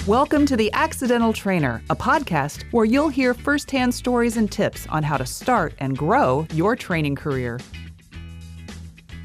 Welcome to The Accidental Trainer, a podcast where you'll hear firsthand stories and tips on how to start and grow your training career.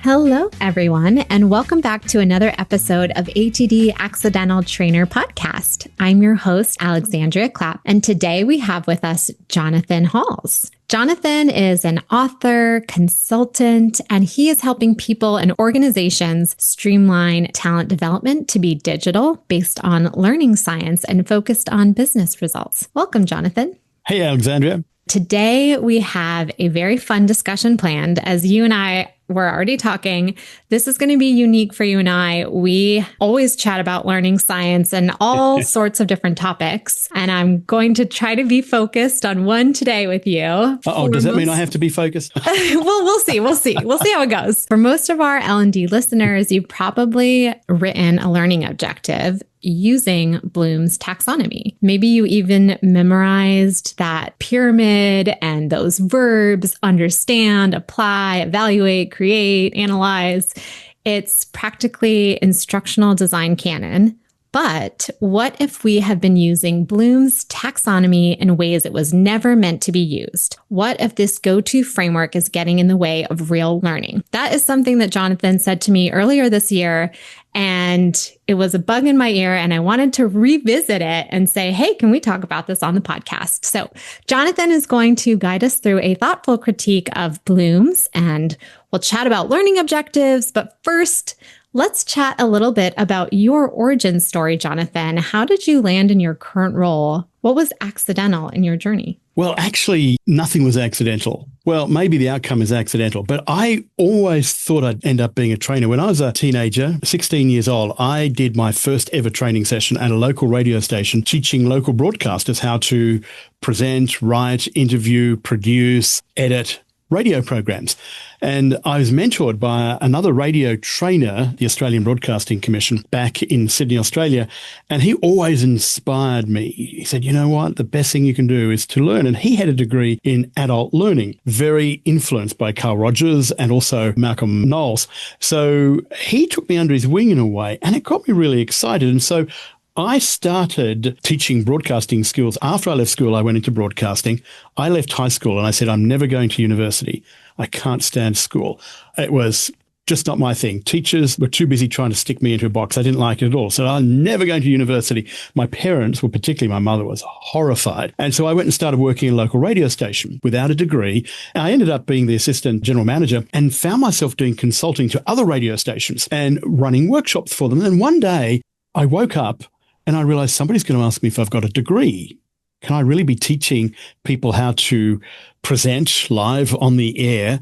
Hello, everyone, and welcome back to another episode of ATD Accidental Trainer podcast. I'm your host, Alexandria Clapp, and today we have with us Jonathan Halls. Jonathan is an author, consultant, and he is helping people and organizations streamline talent development to be digital, based on learning science, and focused on business results. Welcome, Jonathan. Hey, Alexandria. Today, we have a very fun discussion planned. As you and I were already talking, this is going to be unique for you and I. We always chat about learning science and all sorts of different topics. And I'm going to try to be focused on one today with you. Does that mean I have to be focused? Well, we'll see. We'll see how it goes. For most of our L&D listeners, you've probably written a learning objective using Bloom's taxonomy. Maybe you even memorized that pyramid and those verbs: understand, apply, evaluate, create, analyze. It's practically instructional design canon. But what if we have been using Bloom's taxonomy in ways it was never meant to be used? What if this go-to framework is getting in the way of real learning? That is something that Jonathan said to me earlier this year, and it was a bug in my ear, and I wanted to revisit it and say, hey, can we talk about this on the podcast? So Jonathan is going to guide us through a thoughtful critique of Bloom's, and we'll chat about learning objectives. But first, let's chat a little bit about your origin story, Jonathan. How did you land in your current role? What was accidental in your journey? Well, actually, nothing was accidental. Well, maybe the outcome is accidental, but I always thought I'd end up being a trainer. When I was a teenager, 16 years old, I did my first ever training session at a local radio station, teaching local broadcasters how to present, write, interview, produce, edit radio programs. And I was mentored by another radio trainer, the Australian Broadcasting Commission, back in Sydney, Australia. And he always inspired me. He said, you know what? The best thing you can do is to learn. And he had a degree in adult learning, very influenced by Carl Rogers and also Malcolm Knowles. So he took me under his wing in a way, and it got me really excited. And so I started teaching broadcasting skills. After I left school, I went into broadcasting. I left high school and I said, I'm never going to university. I can't stand school. It was just not my thing. Teachers were too busy trying to stick me into a box. I didn't like it at all. So I'm never going to university. My parents, well, particularly my mother, was horrified. And so I went and started working in a local radio station without a degree. And I ended up being the assistant general manager and found myself doing consulting to other radio stations and running workshops for them. And one day I woke up and I realized somebody's going to ask me if I've got a degree. Can I really be teaching people how to present live on the air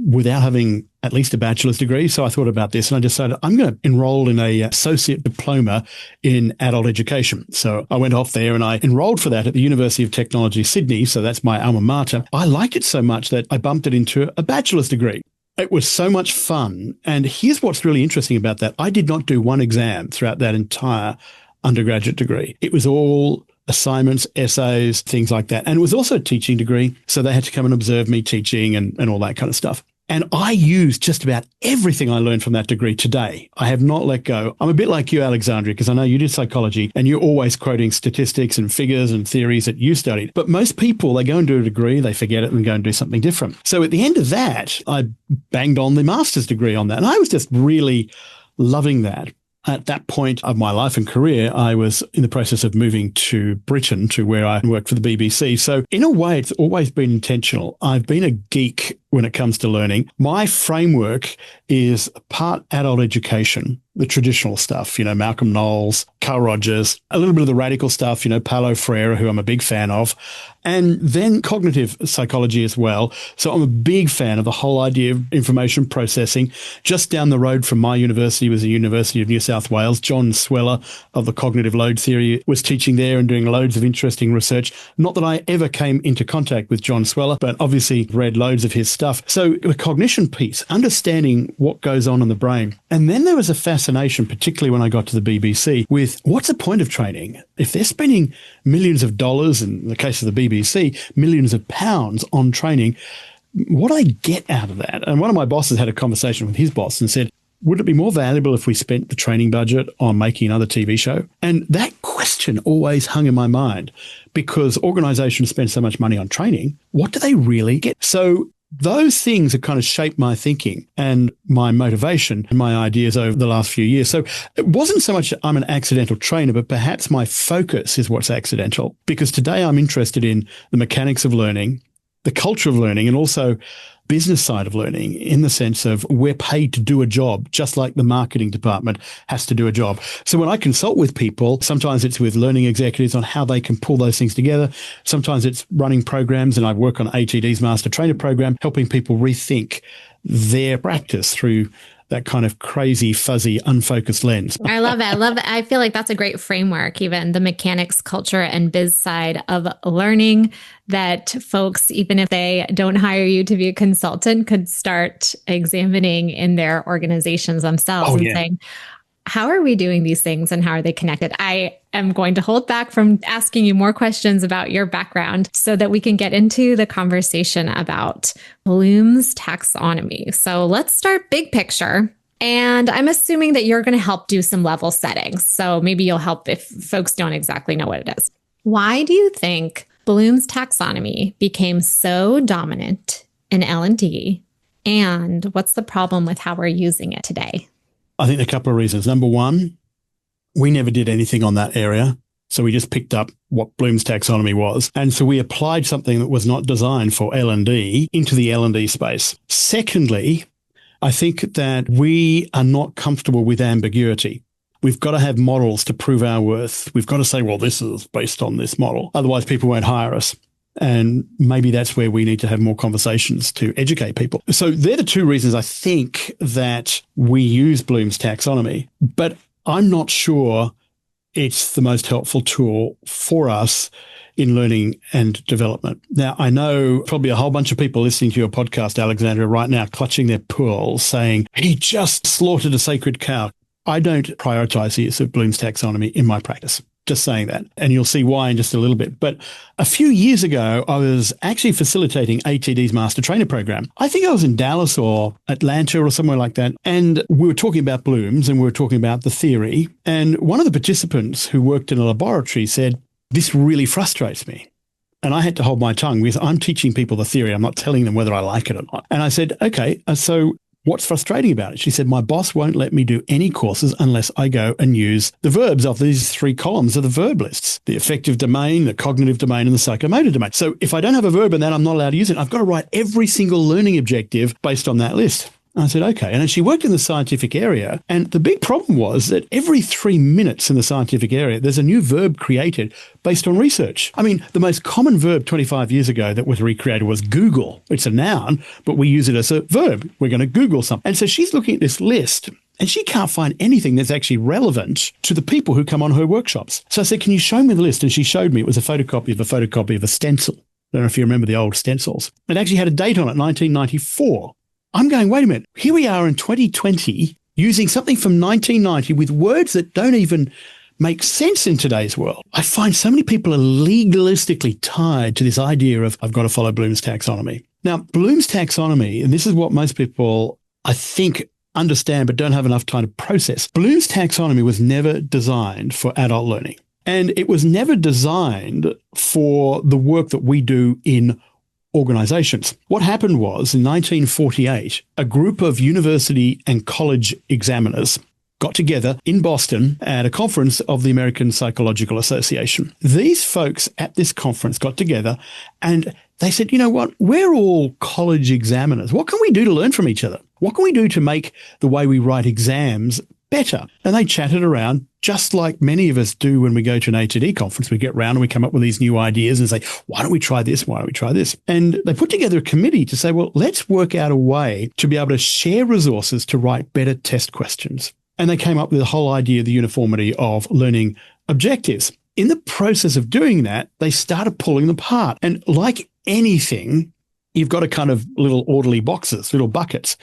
without having at least a bachelor's degree? So I thought about this and I decided I'm going to enroll in an associate diploma in adult education. So I went off there and I enrolled for that at the University of Technology, Sydney. So that's my alma mater. I liked it so much that I bumped it into a bachelor's degree. It was so much fun. And here's what's really interesting about that. I did not do one exam throughout that entire undergraduate degree. It was all assignments, essays, things like that. And it was also a teaching degree. So they had to come and observe me teaching and all that kind of stuff. And I use just about everything I learned from that degree today. I have not let go. I'm a bit like you, Alexandria, because I know you did psychology and you're always quoting statistics and figures and theories that you studied. But most people, they go and do a degree, they forget it and go and do something different. So at the end of that, I banged on the master's degree on that. And I was just really loving that. At that point of my life and career, I was in the process of moving to Britain, to where I worked for the BBC. So in a way, it's always been intentional. I've been a geek when it comes to learning. My framework is part adult education, the traditional stuff, Malcolm Knowles, Carl Rogers, a little bit of the radical stuff, Paulo Freire, who I'm a big fan of, and then cognitive psychology as well. So I'm a big fan of the whole idea of information processing. Just down the road from my university was the University of New South Wales. John Sweller of the cognitive load theory was teaching there and doing loads of interesting research. Not that I ever came into contact with John Sweller, but obviously read loads of his stuff. So the cognition piece, understanding what goes on in the brain. And then there was a fascination, particularly when I got to the BBC, with what's the point of training? If they're spending millions of dollars, in the case of the BBC, millions of pounds on training, what do I get out of that? And one of my bosses had a conversation with his boss and said, would it be more valuable if we spent the training budget on making another TV show? And that question always hung in my mind, because organizations spend so much money on training. What do they really get? So those things have kind of shaped my thinking and my motivation and my ideas over the last few years. So it wasn't so much I'm an accidental trainer, but perhaps my focus is what's accidental, because today I'm interested in the mechanics of learning, the culture of learning, and also business side of learning, in the sense of we're paid to do a job, just like the marketing department has to do a job. So when I consult with people, sometimes it's with learning executives on how they can pull those things together. Sometimes it's running programs, and I work on ATD's Master Trainer program, helping people rethink their practice through that kind of crazy, fuzzy, unfocused lens. I love it. I love it. I feel like that's a great framework, even the mechanics, culture, and biz side of learning, that folks, even if they don't hire you to be a consultant, could start examining in their organizations themselves saying, how are we doing these things and how are they connected? I am going to hold back from asking you more questions about your background so that we can get into the conversation about Bloom's taxonomy. So let's start big picture. And I'm assuming that you're going to help do some level settings. So maybe you'll help if folks don't exactly know what it is. Why do you think Bloom's taxonomy became so dominant in L&D? And what's the problem with how we're using it today? I think a couple of reasons. Number one, we never did anything on that area. So we just picked up what Bloom's taxonomy was. And so we applied something that was not designed for L&D into the L&D space. Secondly, I think that we are not comfortable with ambiguity. We've got to have models to prove our worth. We've got to say, well, this is based on this model. Otherwise, people won't hire us. And maybe that's where we need to have more conversations to educate people. So they're the two reasons I think that we use Bloom's taxonomy, but I'm not sure it's the most helpful tool for us in learning and development. Now, I know probably a whole bunch of people listening to your podcast, Alexandria, right now, clutching their pearls, saying, he just slaughtered a sacred cow. I don't prioritize the use of Bloom's taxonomy in my practice. Just saying that. And you'll see why in just a little bit. But a few years ago, I was actually facilitating ATD's Master Trainer program. I think I was in Dallas or Atlanta or somewhere like that. And we were talking about Bloom's and we were talking about the theory. And one of the participants who worked in a laboratory said, this really frustrates me. And I had to hold my tongue because I'm teaching people the theory. I'm not telling them whether I like it or not. And I said, okay, so what's frustrating about it? She said, my boss won't let me do any courses unless I go and use the verbs of these 3 columns of the verb lists, the affective domain, the cognitive domain, and the psychomotor domain. So if I don't have a verb in that, I'm not allowed to use it. I've got to write every single learning objective based on that list. I said, okay. And then she worked in the scientific area. And the big problem was that every 3 minutes in the scientific area, there's a new verb created based on research. I mean, the most common verb 25 years ago that was recreated was Google. It's a noun, but we use it as a verb. We're going to Google something. And so she's looking at this list and she can't find anything that's actually relevant to the people who come on her workshops. So I said, can you show me the list? And she showed me it was a photocopy of a stencil. I don't know if you remember the old stencils. It actually had a date on it, 1994. I'm going, wait a minute, here we are in 2020 using something from 1990 with words that don't even make sense in today's world. I find so many people are legalistically tied to this idea of, I've got to follow Bloom's taxonomy. Now, Bloom's taxonomy, and this is what most people, I think, understand but don't have enough time to process. Bloom's taxonomy was never designed for adult learning. And it was never designed for the work that we do in organizations. What happened was in 1948, a group of university and college examiners got together in Boston at a conference of the American Psychological Association. These folks at this conference got together and they said, you know what, we're all college examiners. What can we do to learn from each other? What can we do to make the way we write exams better? And they chatted around just like many of us do when we go to an ATD conference. We get around and we come up with these new ideas and say, why don't we try this? Why don't we try this? And they put together a committee to say, well, let's work out a way to be able to share resources to write better test questions. And they came up with the whole idea of the uniformity of learning objectives. In the process of doing that, they started pulling them apart. And like anything, you've got a kind of little orderly boxes, little buckets.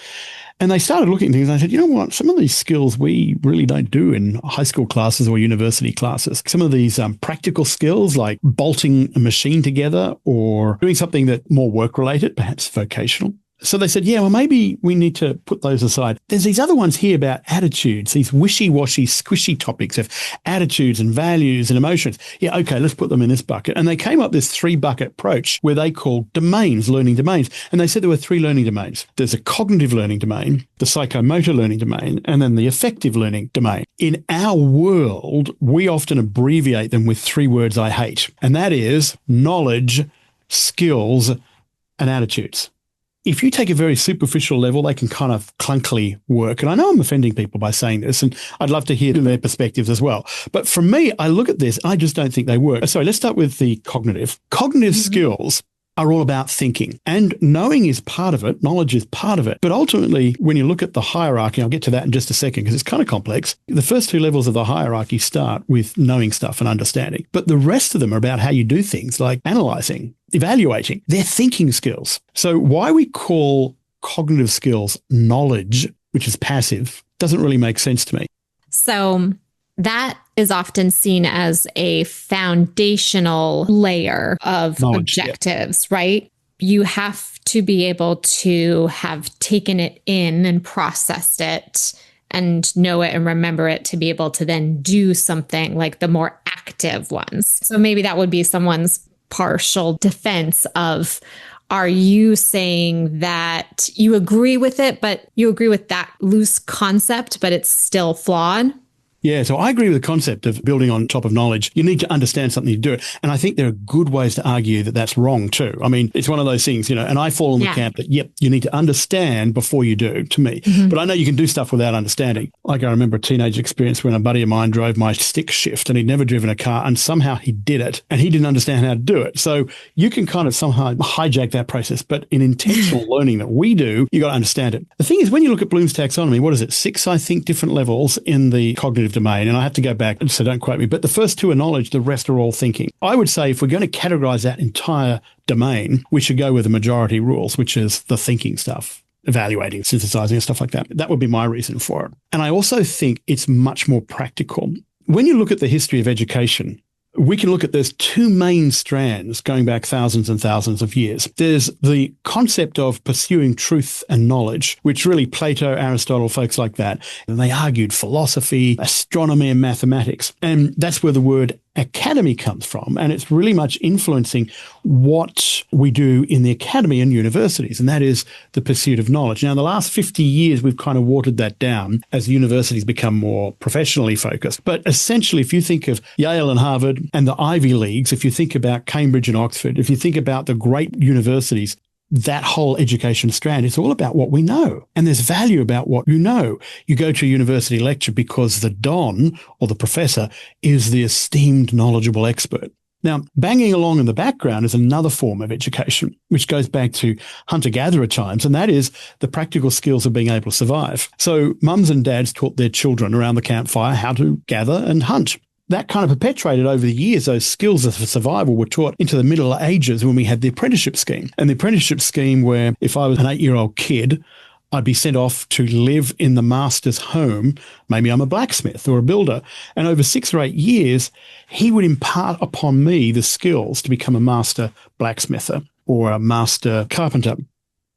And they started looking at things and I said, you know what, some of these skills we really don't do in high school classes or university classes. Some of these practical skills like bolting a machine together or doing something that more work related, perhaps vocational. So they said, yeah, well, maybe we need to put those aside. There's these other ones here about attitudes, these wishy-washy, squishy topics of attitudes and values and emotions. Yeah, okay, let's put them in this bucket. And they came up with this 3-bucket approach where they called domains, learning domains. And they said there were 3 learning domains. There's a cognitive learning domain, the psychomotor learning domain, and then the affective learning domain. In our world, we often abbreviate them with 3 words I hate, and that is knowledge, skills, and attitudes. If you take a very superficial level, they can kind of clunkily work. And I know I'm offending people by saying this, and I'd love to hear their perspectives as well. But for me, I look at this, I just don't think they work. Sorry, let's start with the cognitive. Cognitive skills are all about thinking, and knowing is part of it. Knowledge is part of it. But ultimately, when you look at the hierarchy, I'll get to that in just a second because it's kind of complex. The first 2 levels of the hierarchy start with knowing stuff and understanding. But the rest of them are about how you do things like analyzing, evaluating. They're thinking skills. So why we call cognitive skills knowledge, which is passive, doesn't really make sense to me. So that is often seen as a foundational layer of knowledge, objectives, right? You have to be able to have taken it in and processed it and know it and remember it to be able to then do something like the more active ones. So maybe that would be someone's partial defense of, are you saying that you agree with it, but you agree with that loose concept, but it's still flawed? Yeah, so I agree with the concept of building on top of knowledge. You need to understand something to do it. And I think there are good ways to argue that that's wrong too. I mean, it's one of those things, and I fall in the camp that, yep, you need to understand before you do, to me. But I know you can do stuff without understanding. Like I remember a teenage experience when a buddy of mine drove my stick shift and he'd never driven a car and somehow he did it and he didn't understand how to do it. So you can kind of somehow hijack that process. But in intentional learning that we do, you got to understand it. The thing is, when you look at Bloom's taxonomy, what is it? 6, I think, different levels in the cognitive domain. And I have to go back, so don't quote me, but the first 2 are knowledge, the rest are all thinking. I would say if we're going to categorize that entire domain, we should go with the majority rules, which is the thinking stuff, evaluating, synthesizing and stuff like that. That would be my reason for it. And I also think it's much more practical. When you look at the history of education, we can look at there's 2 main strands going back thousands and thousands of years. There's the concept of pursuing truth and knowledge, which really Plato, Aristotle, folks like that, and they argued philosophy, astronomy and mathematics. And that's where the word academy comes from. And it's really much influencing what we do in the academy and universities, and that is the pursuit of knowledge. Now, in the last 50 years, we've kind of watered that down as universities become more professionally focused. But essentially, if you think of Yale and Harvard and the Ivy Leagues, if you think about Cambridge and Oxford, if you think about the great universities, that whole education strand, it's all about what we know. And there's value about what you know. You go to a university lecture because the don or the professor is the esteemed, knowledgeable expert. Now, banging along in the background is another form of education, which goes back to hunter-gatherer times, and that is the practical skills of being able to survive. So mums and dads taught their children around the campfire how to gather and hunt. That kind of perpetuated over the years. Those skills of survival were taught into the Middle Ages when we had the apprenticeship scheme. And the apprenticeship scheme where if I was an 8-year-old kid, I'd be sent off to live in the master's home. Maybe I'm a blacksmith or a builder. And over 6 or 8 years, he would impart upon me the skills to become a master blacksmither or a master carpenter.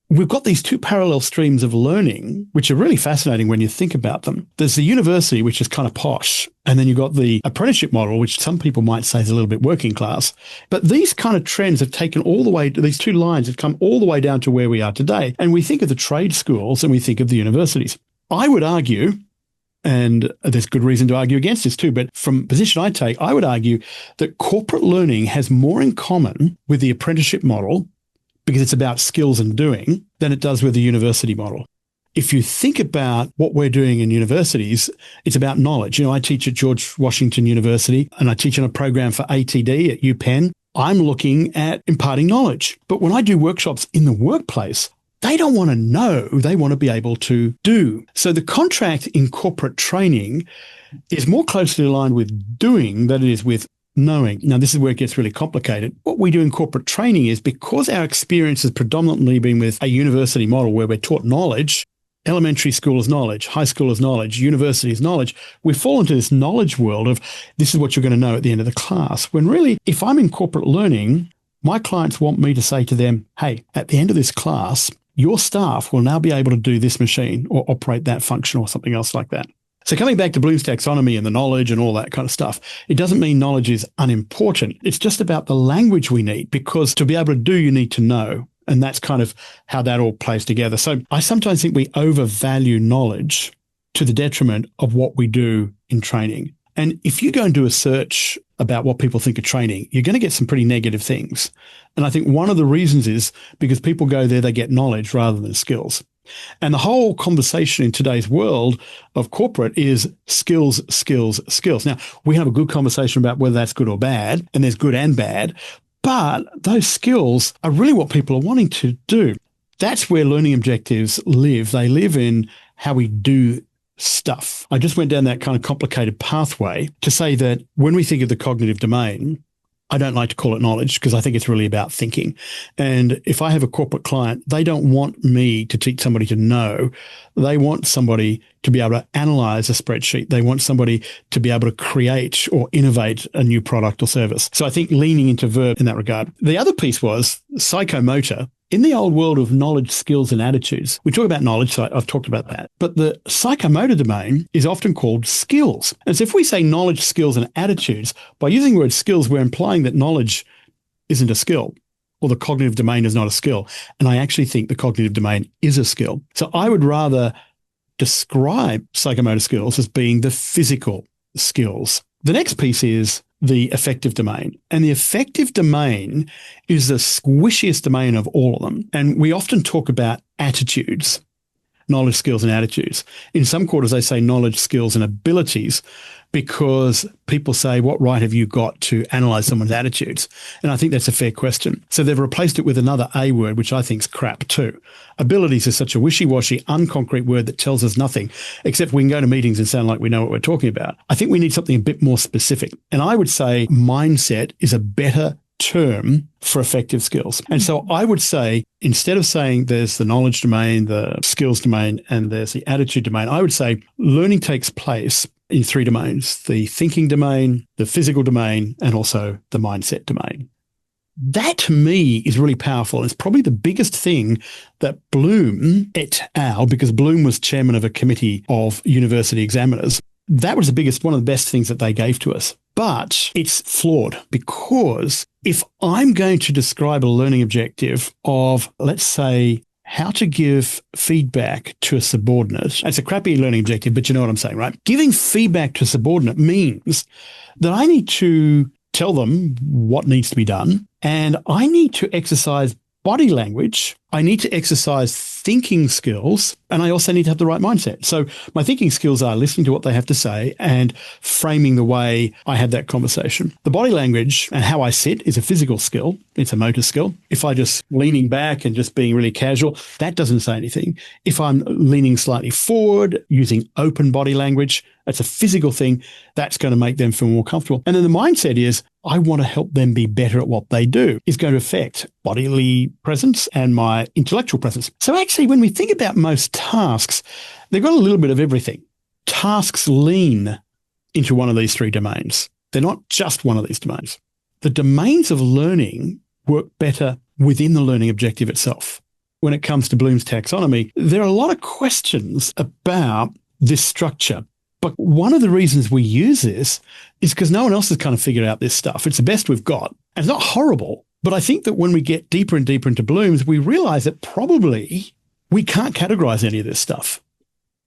We've got these 2 parallel streams of learning, which are really fascinating when you think about them. There's the university, which is kind of posh. And then you've got the apprenticeship model, which some people might say is a little bit working class. But these kind of trends have taken all the way, these 2 lines have come all the way down to where we are today. And we think of the trade schools and we think of the universities. I would argue, and there's good reason to argue against this too, but from the position I take, I would argue that corporate learning has more in common with the apprenticeship model because it's about skills and doing than it does with the university model. If you think about what we're doing in universities, it's about knowledge. I teach at George Washington University and I teach on a program for ATD at UPenn. I'm looking at imparting knowledge. But when I do workshops in the workplace, they don't want to know, they want to be able to do. So the contract in corporate training is more closely aligned with doing than it is with knowing. Now, this is where it gets really complicated. What we do in corporate training is because our experience has predominantly been with a university model where we're taught knowledge, elementary school is knowledge, high school is knowledge, university is knowledge, we fall into this knowledge world of this is what you're going to know at the end of the class. When really, if I'm in corporate learning, my clients want me to say to them, hey, at the end of this class, your staff will now be able to do this machine or operate that function or something else like that. So coming back to Bloom's taxonomy and the knowledge and all that kind of stuff, it doesn't mean knowledge is unimportant. It's just about the language we need, because to be able to do, you need to know. And that's kind of how that all plays together. So I sometimes think we overvalue knowledge to the detriment of what we do in training. And if you go and do a search about what people think of training, you're going to get some pretty negative things. And I think one of the reasons is because people go there, they get knowledge rather than skills. And the whole conversation in today's world of corporate is skills, skills, skills. Now, we have a good conversation about whether that's good or bad, and there's good and bad, but those skills are really what people are wanting to do. That's where learning objectives live. They live in how we do stuff. I just went down that kind of complicated pathway to say that when we think of the cognitive domain, I don't like to call it knowledge because I think it's really about thinking. And if I have a corporate client, they don't want me to teach somebody to know. They want somebody to be able to analyze a spreadsheet. They want somebody to be able to create or innovate a new product or service. So I think leaning into verb in that regard. The other piece was psychomotor. In the old world of knowledge, skills, and attitudes, we talk about knowledge, so I've talked about that. But the psychomotor domain is often called skills. And so if we say knowledge, skills, and attitudes, by using the word skills, we're implying that knowledge isn't a skill, or the cognitive domain is not a skill. And I actually think the cognitive domain is a skill. So I would rather describe psychomotor skills as being the physical skills. The next piece is the affective domain. And the affective domain is the squishiest domain of all of them. And we often talk about attitudes, knowledge, skills, and attitudes. In some quarters, they say knowledge, skills, and abilities because people say, what right have you got to analyze someone's attitudes? And I think that's a fair question. So they've replaced it with another A word, which I think is crap too. Abilities is such a wishy-washy, unconcrete word that tells us nothing, except we can go to meetings and sound like we know what we're talking about. I think we need something a bit more specific. And I would say mindset is a better term for effective skills. And so I would say, instead of saying there's the knowledge domain, the skills domain, and there's the attitude domain, I would say learning takes place in three domains: the thinking domain, the physical domain, and also the mindset domain. That to me is really powerful. It's probably the biggest thing that Bloom et al., because Bloom was chairman of a committee of university examiners, that was the biggest, one of the best things that they gave to us. But it's flawed because if I'm going to describe a learning objective of, let's say, how to give feedback to a subordinate, it's a crappy learning objective, but you know what I'm saying, right? Giving feedback to a subordinate means that I need to tell them what needs to be done, and I need to exercise body language. I need to exercise thinking skills, and I also need to have the right mindset. So my thinking skills are listening to what they have to say and framing the way I have that conversation. The body language and how I sit is a physical skill. It's a motor skill. If I just leaning back and just being really casual, that doesn't say anything. If I'm leaning slightly forward, using open body language, that's a physical thing. That's going to make them feel more comfortable. And then the mindset is, I want to help them be better at what they do. It's going to affect bodily presence and my intellectual presence. So actually, when we think about most tasks, they've got a little bit of everything. Tasks lean into one of these three domains. They're not just one of these domains. The domains of learning work better within the learning objective itself. When it comes to Bloom's taxonomy, there are a lot of questions about this structure. But one of the reasons we use this is because no one else has kind of figured out this stuff. It's the best we've got. And it's not horrible, but I think that when we get deeper and deeper into Bloom's, we realize that probably we can't categorize any of this stuff.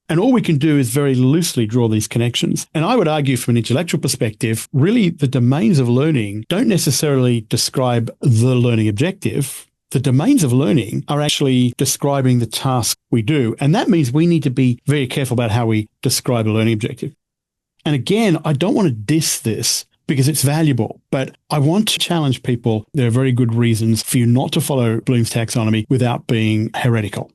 And all we can do is very loosely draw these connections. And I would argue from an intellectual perspective, really the domains of learning don't necessarily describe the learning objective. The domains of learning are actually describing the task we do. And that means we need to be very careful about how we describe a learning objective. And again, I don't want to diss this because it's valuable, but I want to challenge people. There are very good reasons for you not to follow Bloom's taxonomy without being heretical.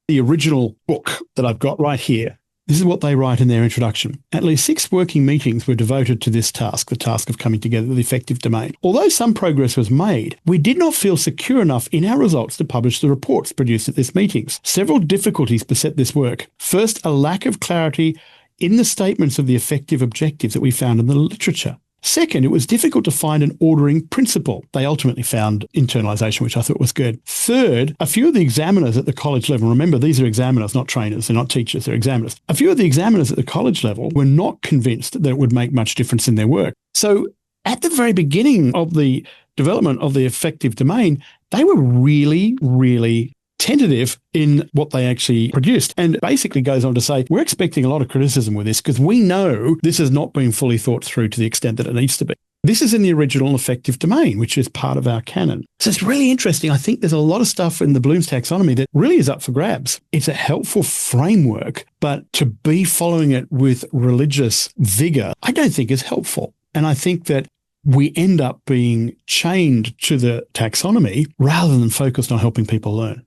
The original book that I've got right here, this is what they write in their introduction. At least 6 working meetings were devoted to this task, the task of coming together with the effective domain. Although some progress was made, we did not feel secure enough in our results to publish the reports produced at these meetings. Several difficulties beset this work. First, a lack of clarity in the statements of the effective objectives that we found in the literature. Second, it was difficult to find an ordering principle. They ultimately found internalization, which I thought was good. Third, a few of the examiners at the college level, remember, these are examiners, not trainers. They're not teachers, they're examiners. A few of the examiners at the college level were not convinced that it would make much difference in their work. So at the very beginning of the development of the effective domain, they were really, really tentative in what they actually produced. And basically goes on to say, we're expecting a lot of criticism with this because we know this has not been fully thought through to the extent that it needs to be. This is in the original effective domain, which is part of our canon. So it's really interesting. I think there's a lot of stuff in the Bloom's taxonomy that really is up for grabs. It's a helpful framework, but to be following it with religious vigor, I don't think is helpful. And I think that we end up being chained to the taxonomy rather than focused on helping people learn.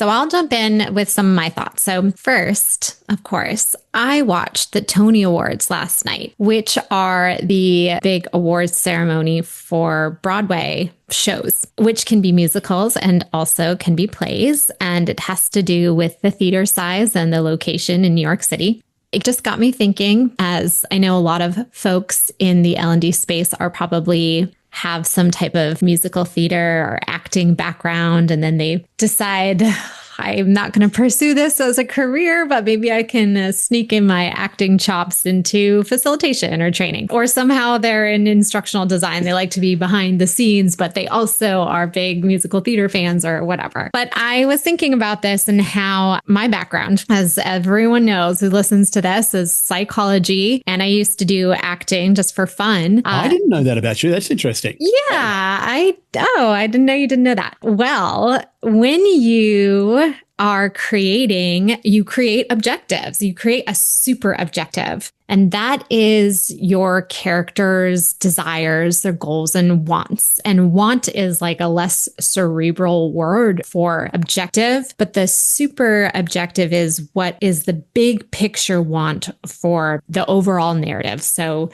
So I'll jump in with some of my thoughts. So first, of course, I watched the Tony Awards last night, which are the big awards ceremony for Broadway shows, which can be musicals and also can be plays. And it has to do with the theater size and the location in New York City. It just got me thinking, as I know a lot of folks in the L&D space are probably have some type of musical theater or acting background, and then they decide, I'm not going to pursue this as a career, but maybe I can sneak in my acting chops into facilitation or training. Or somehow they're in instructional design. They like to be behind the scenes, but they also are big musical theater fans or whatever. But I was thinking about this and how my background, as everyone knows who listens to this, is psychology. And I used to do acting just for fun. I didn't know that about you. That's interesting. Yeah, I didn't know you didn't know that. Well, when you are creating, you create objectives. You create a super objective. And that is your character's desires, their goals, and wants. And want is like a less cerebral word for objective, but the super objective is what is the big picture want for the overall narrative. So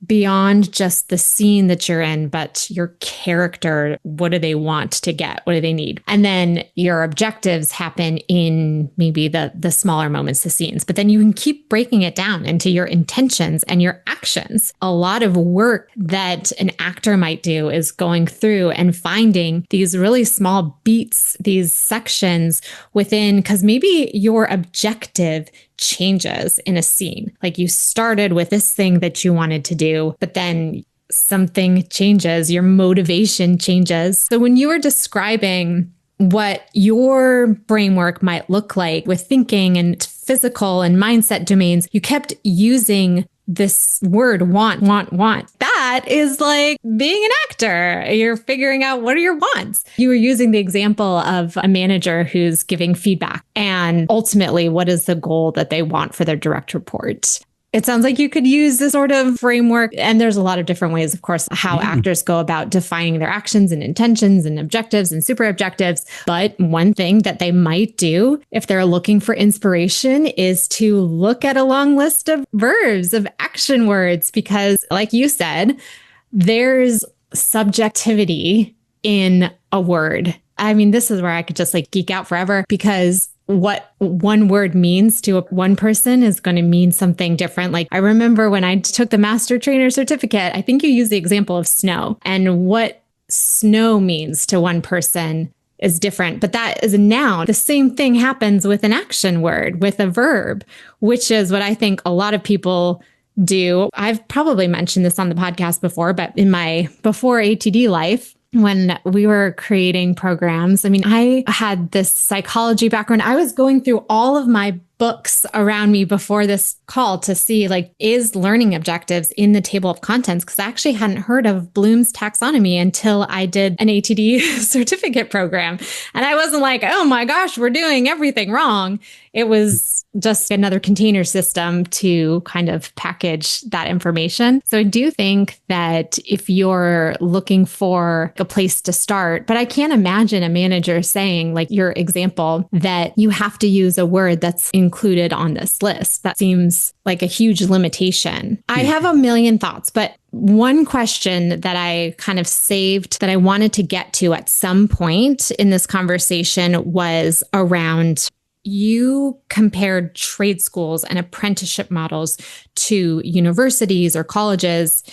beyond just the scene that you're in, but your character, what do they want to get? What do they need? And then your objectives happen in maybe the smaller moments, the scenes, but then you can keep breaking it down into your intentions and your actions. A lot of work that an actor might do is going through and finding these really small beats, these sections within, because maybe your objective changes in a scene. Like you started with this thing that you wanted to do, but then something changes, your motivation changes. So when you were describing what your framework might look like with thinking and physical and mindset domains, you kept using this word want. That is like being an actor. You're figuring out what are your wants. You were using the example of a manager who's giving feedback and ultimately what is the goal that they want for their direct report. It sounds like you could use this sort of framework. And there's a lot of different ways, of course, how actors go about defining their actions and intentions and objectives and super objectives. But one thing that they might do if they're looking for inspiration is to look at a long list of verbs, of action words, because like you said, there's subjectivity in a word. I mean, this is where I could just like geek out forever because what one word means to one person is going to mean something different. Like I remember when I took the master trainer certificate, I think you used the example of snow, and what snow means to one person is different, but that is a noun. The same thing happens with an action word, with a verb, which is what I think a lot of people do. I've probably mentioned this on the podcast before, but in my before ATD life, when we were creating programs, I mean, I had this psychology background. I was going through all of my books around me before this call to see like, is learning objectives in the table of contents? Because I actually hadn't heard of Bloom's taxonomy until I did an ATD certificate program. And I wasn't like, oh my gosh, we're doing everything wrong. It was just another container system to kind of package that information. So I do think that if you're looking for a place to start, but I can't imagine a manager saying, like your example, that you have to use a word that's included on this list. That seems like a huge limitation. I have a million thoughts, but one question that I kind of saved that I wanted to get to at some point in this conversation was around you compared trade schools and apprenticeship models to universities or colleges.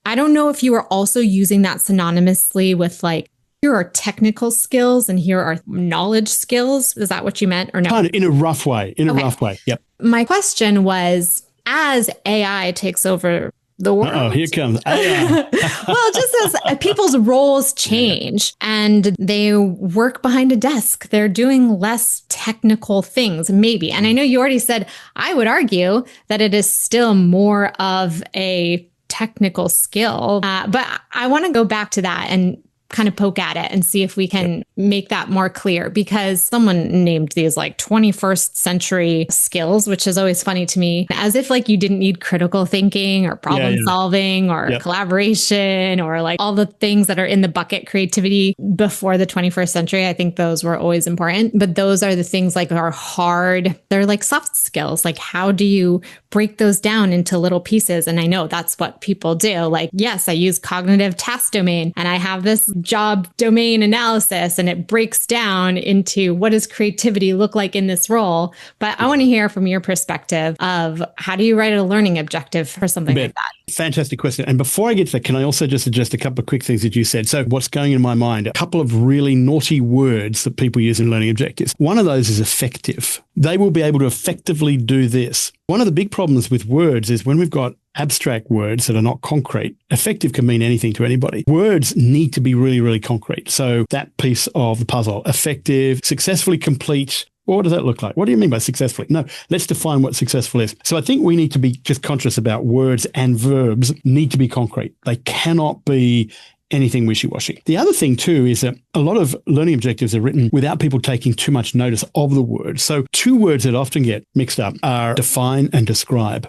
I don't know if you were also using that synonymously with like, here are technical skills and here are knowledge skills. Is that what you meant or no? Kind of in a rough way, Yep. My question was, as AI takes over the world. Oh, here comes AI. Well, just as people's roles change and they work behind a desk, they're doing less technical things, maybe. And I know you already said, I would argue that it is still more of a technical skill. But I want to go back to that and kind of poke at it and see if we can make that more clear, because someone named these like 21st century skills, which is always funny to me, as if like you didn't need critical thinking or problem solving or collaboration or like all the things that are in the bucket creativity before the 21st century. I think those were always important, but those are the things like are hard. They're like soft skills. Like, how do you break those down into little pieces? And I know that's what people do. Like, yes, I use cognitive task domain and I have this job domain analysis and it breaks down into what does creativity look like in this role. But I want to hear from your perspective of how do you write a learning objective for something like that? Fantastic question. And before I get to that, can I also just suggest a couple of quick things that you said? So what's going in my mind, a couple of really naughty words that people use in learning objectives. One of those is effective. They will be able to effectively do this. One of the big problems with words is when we've got abstract words that are not concrete, effective can mean anything to anybody. Words need to be really, really concrete. So that piece of the puzzle, effective, successfully complete. Well, what does that look like? What do you mean by successfully? No, let's define what successful is. So I think we need to be just conscious about words and verbs need to be concrete. They cannot be anything wishy-washy. The other thing too is that a lot of learning objectives are written without people taking too much notice of the word. So two words that often get mixed up are define and describe.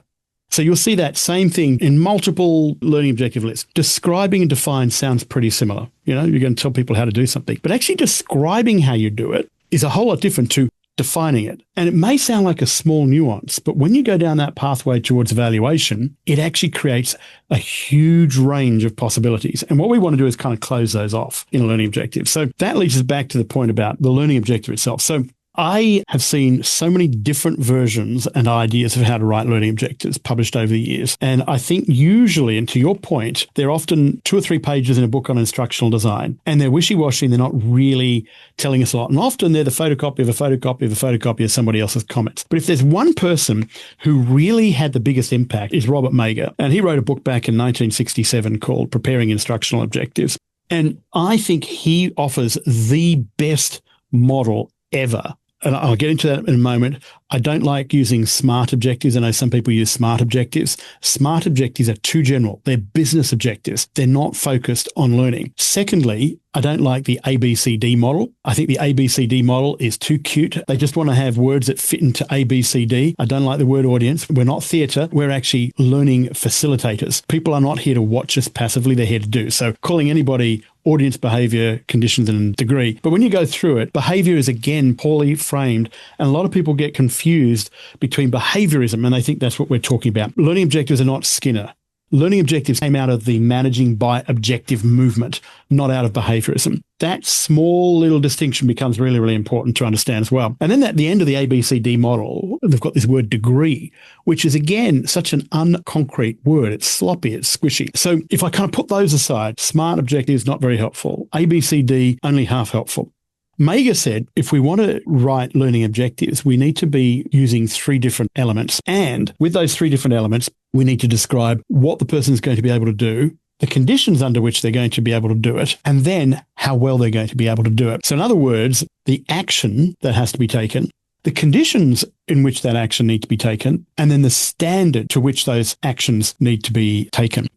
So you'll see that same thing in multiple learning objective lists. Describing and define sounds pretty similar. You know, you're going to tell people how to do something, but actually describing how you do it is a whole lot different to defining it. And it may sound like a small nuance, but when you go down that pathway towards evaluation, it actually creates a huge range of possibilities. And what we want to do is kind of close those off in a learning objective. So that leads us back to the point about the learning objective itself. So I have seen so many different versions and ideas of how to write learning objectives published over the years. And I think usually, and to your point, they're often 2 or 3 pages in a book on instructional design, and they're wishy-washy and they're not really telling us a lot. And often they're the photocopy of a photocopy of a photocopy of somebody else's comments. But if there's one person who really had the biggest impact, is Robert Mager. And he wrote a book back in 1967 called Preparing Instructional Objectives. And I think he offers the best model ever. And I'll get into that in a moment. I don't like using SMART objectives. I know some people use SMART objectives. SMART objectives are too general. They're business objectives. They're not focused on learning. Secondly, I don't like the ABCD model. I think the ABCD model is too cute. They just want to have words that fit into ABCD. I don't like the word audience. We're not theatre. We're actually learning facilitators. People are not here to watch us passively. They're here to do. So calling anybody audience, behavior, conditions, and degree. But when you go through it, behavior is again poorly framed. And a lot of people get confused between behaviorism, and they think that's what we're talking about. Learning objectives are not Skinner. Learning objectives came out of the managing by objective movement, not out of behaviorism. That small little distinction becomes really, really important to understand as well. And then at the end of the ABCD model, they've got this word degree, which is, again, such an unconcrete word. It's sloppy, it's squishy. So if I kind of put those aside, SMART objectives, not very helpful. ABCD, only half helpful. Mager said, if we want to write learning objectives, we need to be using 3 different elements. And with those 3 different elements, we need to describe what the person is going to be able to do, the conditions under which they're going to be able to do it, and then how well they're going to be able to do it. So in other words, the action that has to be taken, the conditions in which that action needs to be taken, and then the standard to which those actions need to be taken.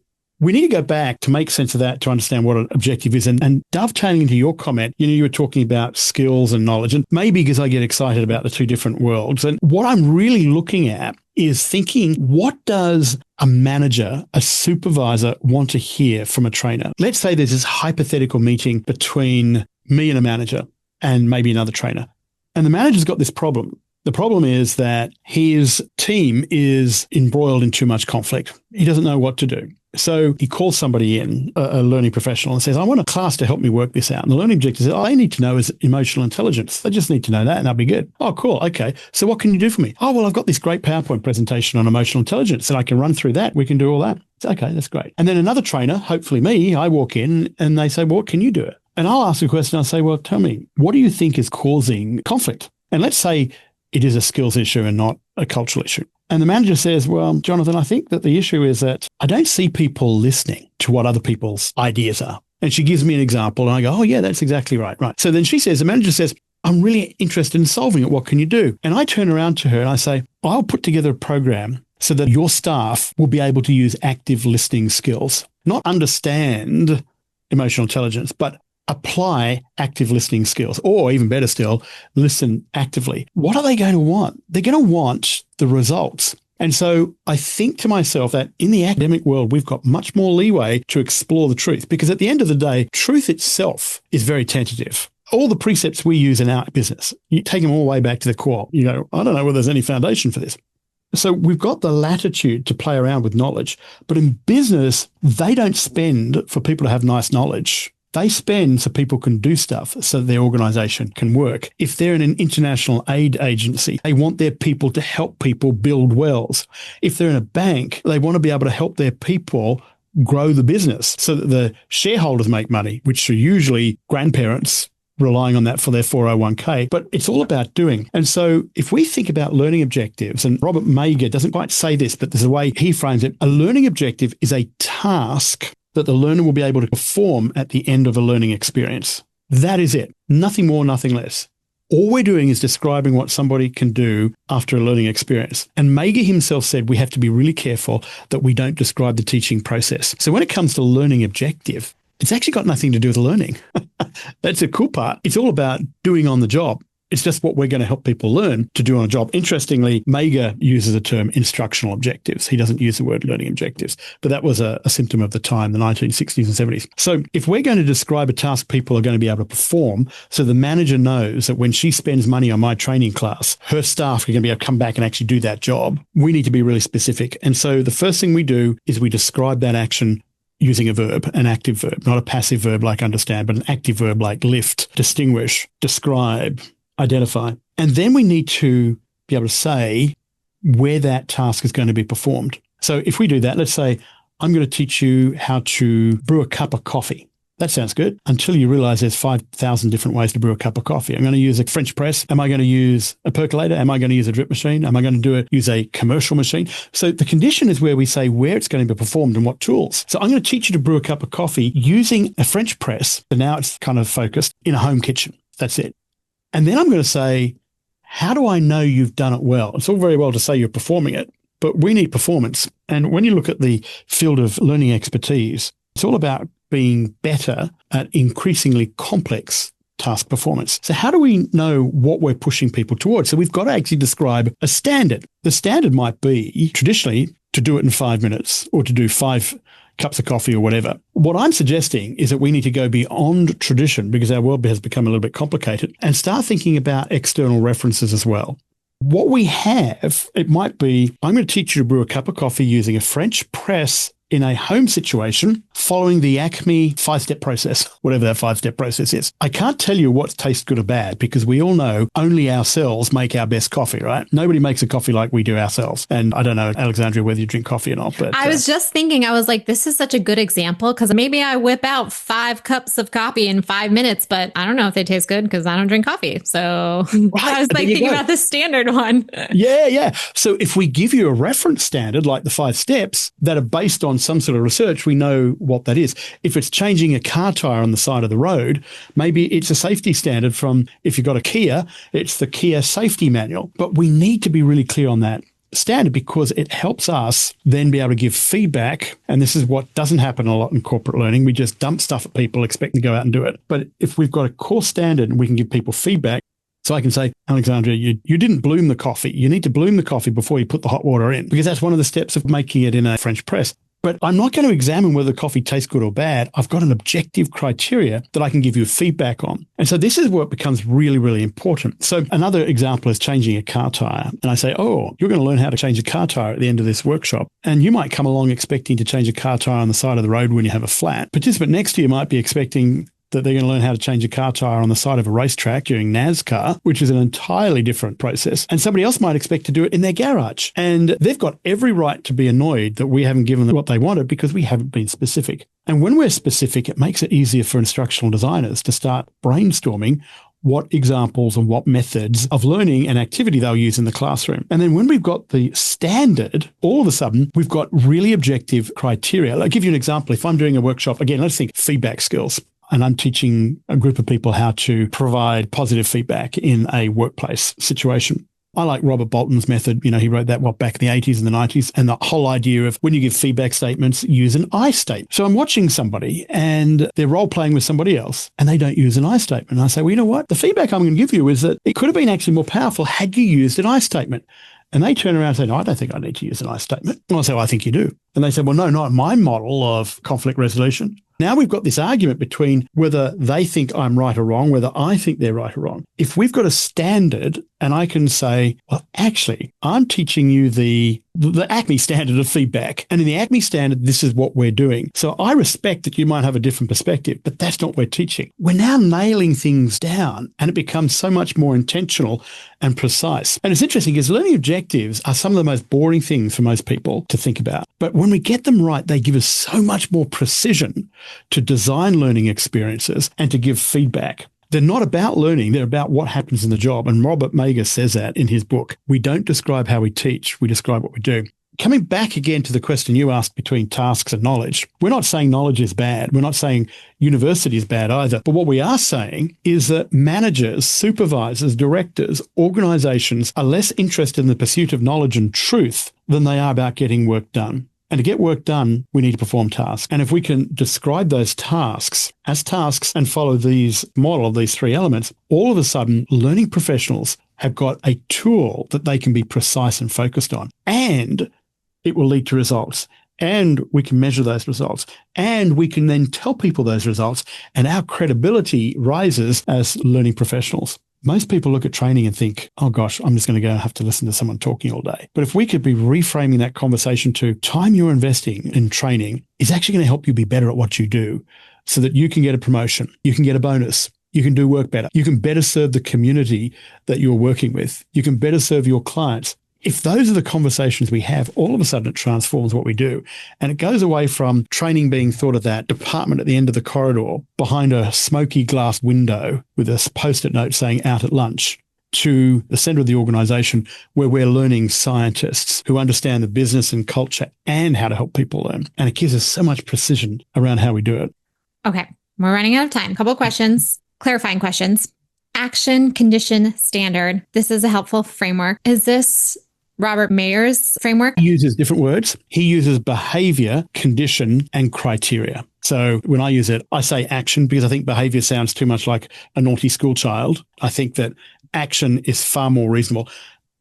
We need to go back to make sense of that to understand what an objective is. And dovetailing into your comment, you were talking about skills and knowledge, and maybe because I get excited about the 2 different worlds. And what I'm really looking at is thinking, what does a manager, a supervisor want to hear from a trainer? Let's say there's this hypothetical meeting between me and a manager and maybe another trainer. And the manager's got this problem. The problem is that his team is embroiled in too much conflict. He doesn't know what to do. So he calls somebody in, a learning professional, and says, I want a class to help me work this out. And the learning objective says, all I need to know is emotional intelligence. They just need to know that and I'll be good. Oh, cool. Okay. So what can you do for me? Oh, well, I've got this great PowerPoint presentation on emotional intelligence and I can run through that. We can do all that. It's okay. That's great. And then another trainer, hopefully me, I walk in and they say, well, what can you do it? And I'll ask a question. I'll say, well, tell me, what do you think is causing conflict? And let's say it is a skills issue and not a cultural issue. And the manager says, well, Jonathan, I think that the issue is that I don't see people listening to what other people's ideas are. And she gives me an example and I go, oh, yeah, that's exactly right. Right. So then the manager says, I'm really interested in solving it. What can you do? And I turn around to her and I say, I'll put together a program so that your staff will be able to use active listening skills, not understand emotional intelligence, but apply active listening skills, or even better still, listen actively. What are they going to want? They're going to want the results. And so I think to myself that in the academic world, we've got much more leeway to explore the truth, because at the end of the day, truth itself is very tentative. All the precepts we use in our business, you take them all the way back to the core. You go, I don't know whether there's any foundation for this. So we've got the latitude to play around with knowledge, but in business, they don't spend for people to have nice knowledge. They spend so people can do stuff so that their organization can work. If they're in an international aid agency, they want their people to help people build wells. If they're in a bank, they want to be able to help their people grow the business so that the shareholders make money, which are usually grandparents relying on that for their 401k. But it's all about doing. And so if we think about learning objectives, and Robert Mager doesn't quite say this, but there's a way he frames it, a learning objective is a task that the learner will be able to perform at the end of a learning experience. That is it. Nothing more, nothing less. All we're doing is describing what somebody can do after a learning experience. And Mager himself said we have to be really careful that we don't describe the teaching process. So when it comes to learning objective, it's actually got nothing to do with learning. That's the cool part. It's all about doing on the job. It's just what we're going to help people learn to do on a job. Interestingly, Mager uses the term instructional objectives. He doesn't use the word learning objectives, but that was a symptom of the time, the 1960s and 70s. So if we're going to describe a task people are going to be able to perform, so the manager knows that when she spends money on my training class, her staff are going to be able to come back and actually do that job, we need to be really specific. And so the first thing we do is we describe that action using a verb, an active verb, not a passive verb like understand, but an active verb like lift, distinguish, describe, identify. And then we need to be able to say where that task is going to be performed. So if we do that, let's say, I'm going to teach you how to brew a cup of coffee. That sounds good until you realize there's 5,000 different ways to brew a cup of coffee. I'm going to use a French press. Am I going to use a percolator? Am I going to use a drip machine? Am I going to use a commercial machine? So the condition is where we say where it's going to be performed and what tools. So I'm going to teach you to brew a cup of coffee using a French press. So now it's kind of focused in a home kitchen. That's it. And then I'm going to say, how do I know you've done it well? It's all very well to say you're performing it, but we need performance. And when you look at the field of learning expertise, it's all about being better at increasingly complex task performance. So how do we know what we're pushing people towards? So we've got to actually describe a standard. The standard might be traditionally to do it in 5 minutes or to do 5 cups of coffee or whatever. What I'm suggesting is that we need to go beyond tradition because our world has become a little bit complicated and start thinking about external references as well. What we have, it might be, I'm going to teach you to brew a cup of coffee using a French press in a home situation following the Acme 5-step process, whatever that 5-step process is. I can't tell you what tastes good or bad because we all know only ourselves make our best coffee, right? Nobody makes a coffee like we do ourselves. And I don't know, Alexandria, whether you drink coffee or not. But I was just thinking, I was like, this is such a good example because maybe I whip out 5 cups of coffee in 5 minutes, but I don't know if they taste good because I don't drink coffee. So right, I was like thinking about the standard one. Yeah. So if we give you a reference standard like the 5 steps that are based on some sort of research, we know what that is. If it's changing a car tire on the side of the road, maybe it's a safety standard from, if you've got a Kia, it's the Kia safety manual. But we need to be really clear on that standard because it helps us then be able to give feedback. And this is what doesn't happen a lot in corporate learning. We just dump stuff at people expecting to go out and do it. But if we've got a core standard and we can give people feedback, so I can say, Alexandria, you didn't bloom the coffee. You need to bloom the coffee before you put the hot water in because that's one of the steps of making it in a French press. But I'm not going to examine whether the coffee tastes good or bad. I've got an objective criteria that I can give you feedback on. And so this is where it becomes really, really important. So another example is changing a car tire. And I say, oh, you're going to learn how to change a car tire at the end of this workshop. And you might come along expecting to change a car tire on the side of the road when you have a flat. Participant next to you might be expecting that they're going to learn how to change a car tire on the side of a racetrack during NASCAR, which is an entirely different process. And somebody else might expect to do it in their garage. And they've got every right to be annoyed that we haven't given them what they wanted because we haven't been specific. And when we're specific, it makes it easier for instructional designers to start brainstorming what examples and what methods of learning and activity they'll use in the classroom. And then when we've got the standard, all of a sudden, we've got really objective criteria. I'll give you an example. If I'm doing a workshop, again, let's think feedback skills. And I'm teaching a group of people how to provide positive feedback in a workplace situation. I like Robert Bolton's method. He wrote that back in the 80s and the 90s. And the whole idea of when you give feedback statements, use an I statement. So I'm watching somebody and they're role playing with somebody else and they don't use an I statement. And I say, well, you know what? The feedback I'm going to give you is that it could have been actually more powerful had you used an I statement. And they turn around and say, no, I don't think I need to use an I statement. And I say, well, I think you do. And they say, well, no, not my model of conflict resolution. Now we've got this argument between whether they think I'm right or wrong, whether I think they're right or wrong. If we've got a standard and I can say, well, actually, I'm teaching you the ACME standard of feedback. And in the ACME standard, this is what we're doing. So I respect that you might have a different perspective, but that's not what we're teaching. We're now nailing things down and it becomes so much more intentional and precise. And it's interesting because learning objectives are some of the most boring things for most people to think about. But when we get them right, they give us so much more precision to design learning experiences and to give feedback. They're not about learning, they're about what happens in the job. And Robert Mager says that in his book. We don't describe how we teach, we describe what we do. Coming back again to the question you asked between tasks and knowledge, we're not saying knowledge is bad. We're not saying university is bad either. But what we are saying is that managers, supervisors, directors, organizations are less interested in the pursuit of knowledge and truth than they are about getting work done. And to get work done, we need to perform tasks. And if we can describe those tasks as tasks and follow these model of these three elements, all of a sudden, learning professionals have got a tool that they can be precise and focused on. And it will lead to results. And we can measure those results. And we can then tell people those results. And our credibility rises as learning professionals. Most people look at training and think, oh gosh, I'm just going to go and have to listen to someone talking all day. But if we could be reframing that conversation to time you're investing in training is actually going to help you be better at what you do so that you can get a promotion, you can get a bonus, you can do work better, you can better serve the community that you're working with, you can better serve your clients. If those are the conversations we have, all of a sudden it transforms what we do. And it goes away from training being thought of that department at the end of the corridor behind a smoky glass window with a post-it note saying out at lunch to the center of the organization where we're learning scientists who understand the business and culture and how to help people learn. And it gives us so much precision around how we do it. Okay. We're running out of time. A couple of questions, clarifying questions. Action, condition, standard. This is a helpful framework. Is this Robert Mayer's framework? He uses different words. He uses behavior, condition, and criteria. So when I use it, I say action because I think behavior sounds too much like a naughty school child. I think that action is far more reasonable.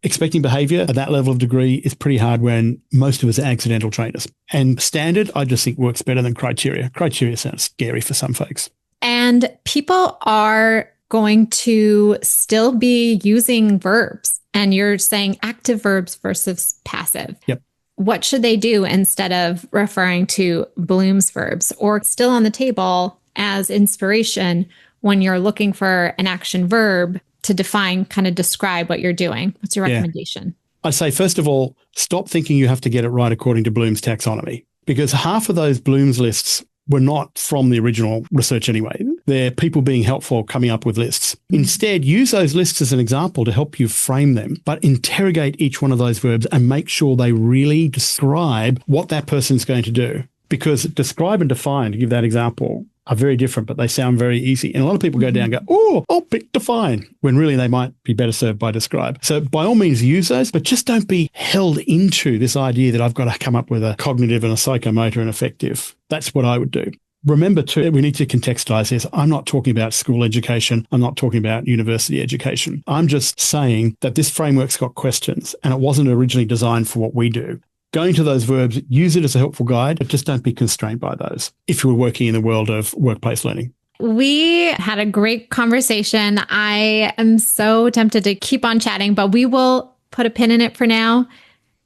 Expecting behavior at that level of degree is pretty hard when most of us are accidental trainers. And standard, I just think works better than criteria. Criteria sounds scary for some folks. And people are going to still be using verbs. And you're saying active verbs versus passive. Yep. What should they do instead of referring to Bloom's verbs or still on the table as inspiration when you're looking for an action verb to define, kind of describe what you're doing? What's your recommendation? I'd say, first of all, stop thinking you have to get it right according to Bloom's taxonomy, because half of those Bloom's lists were not from the original research anyway. They're people being helpful coming up with lists. Instead, use those lists as an example to help you frame them, but interrogate each one of those verbs and make sure they really describe what that person's going to do. Because describe and define, to give that example, are very different, but they sound very easy. And a lot of people go down and go, oh, I'll pick define, when really they might be better served by describe. So by all means, use those, but just don't be held into this idea that I've got to come up with a cognitive and a psychomotor and affective. That's what I would do. Remember too, we need to contextualize this. I'm not talking about school education. I'm not talking about university education. I'm just saying that this framework's got questions and it wasn't originally designed for what we do. Going to those verbs, use it as a helpful guide, but just don't be constrained by those if you're working in the world of workplace learning. We had a great conversation. I am so tempted to keep on chatting, but we will put a pin in it for now.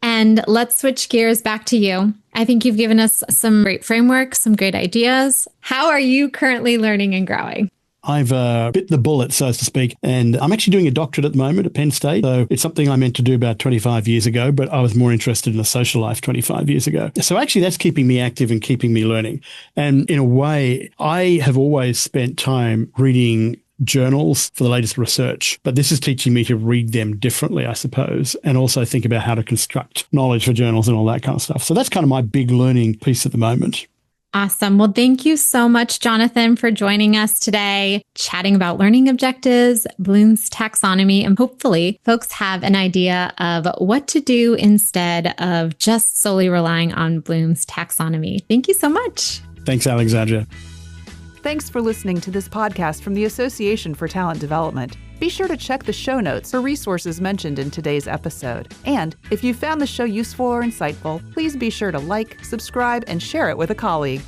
And let's switch gears back to you. I think you've given us some great frameworks, some great ideas. How are you currently learning and growing? I've bit the bullet, so to speak, and I'm actually doing a doctorate at the moment at Penn State. So it's something I meant to do about 25 years ago, but I was more interested in the social life 25 years ago. So actually that's keeping me active and keeping me learning. And in a way, I have always spent time reading journals for the latest research, but this is teaching me to read them differently, I suppose, and also think about how to construct knowledge for journals and all that kind of stuff. So that's kind of my big learning piece at the moment. Awesome. Well, thank you so much, Jonathan, for joining us today, chatting about learning objectives, Bloom's taxonomy, and hopefully folks have an idea of what to do instead of just solely relying on Bloom's taxonomy. Thank you so much. Thanks, Alexandria. Thanks for listening to this podcast from the Association for Talent Development. Be sure to check the show notes for resources mentioned in today's episode. And if you found the show useful or insightful, please be sure to like, subscribe, and share it with a colleague.